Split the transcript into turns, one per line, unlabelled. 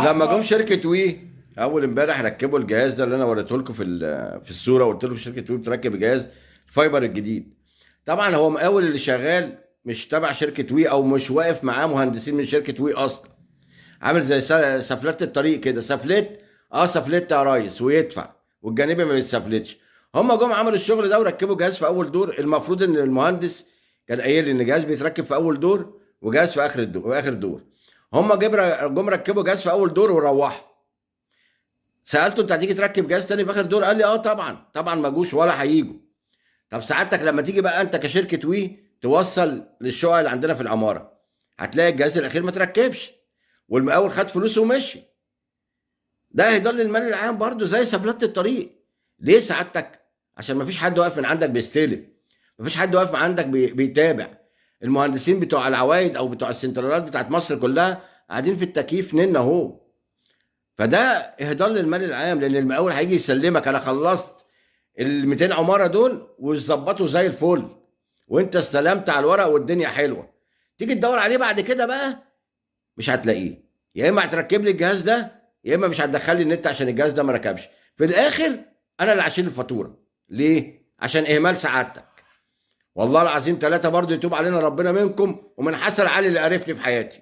لما جم شركه وي اول امبارح ركبوا الجهاز ده اللي انا وريته لكم في الصوره، قلت لكم شركه وي بتركب الجهاز الفايبر الجديد. طبعا هو مقاول اللي شغال مش تبع شركه وي، او مش واقف معاه مهندسين من شركه وي اصلا. عامل زي سفلات الطريق كده، سفلت سفلت يا ريس ويدفع، والجانبي ما بيتسفلتش. هم جم عملوا الشغل ده وركبوا جهاز في اول دور. المفروض ان المهندس كان قايل ان جهاز بيتركب في اول دور وجهاز في اخر الدور واخر دور. هم جم ركبوا جهاز في اول دور وروحوا. سالته انت هتيجي تركب جهاز تاني في اخر دور؟ قال لي اه طبعا. طبعا ما جوش ولا هيجوا. طب سعادتك لما تيجي بقى انت كشركه وي توصل للشقق اللي عندنا في العماره، هتلاقي الجهاز الاخير ما تركبش، والمقاول خد فلوسه ومشي. ده هيضل المال العام برضه زي سفلات الطريق. ليه سعادتك؟ عشان ما فيش حد واقف من عندك بيستلم، ما فيش حد واقف من عندك بيتابع. المهندسين بتوع العوايد او بتوع السنترالات بتاعت مصر كلها قاعدين في التكييف نن اهو. فده اهدار للمال العام، لان المقاول هيجي يسلمك انا خلصت ال 200 عماره دول وظبطوا زي الفل، وانت استلمت على الورق والدنيا حلوه. تيجي تدور عليه بعد كده بقى مش هتلاقيه. يا اما هتركب لي الجهاز ده، يا اما مش هتدخل لي النت عشان الجهاز ده ما ركبش. في الاخر انا اللي هشيل الفاتوره. ليه؟ عشان اهمال سعادتك. والله العظيم ثلاثه برضه يتوب علينا ربنا منكم ومن حسن علي اللي قرفني في حياتي.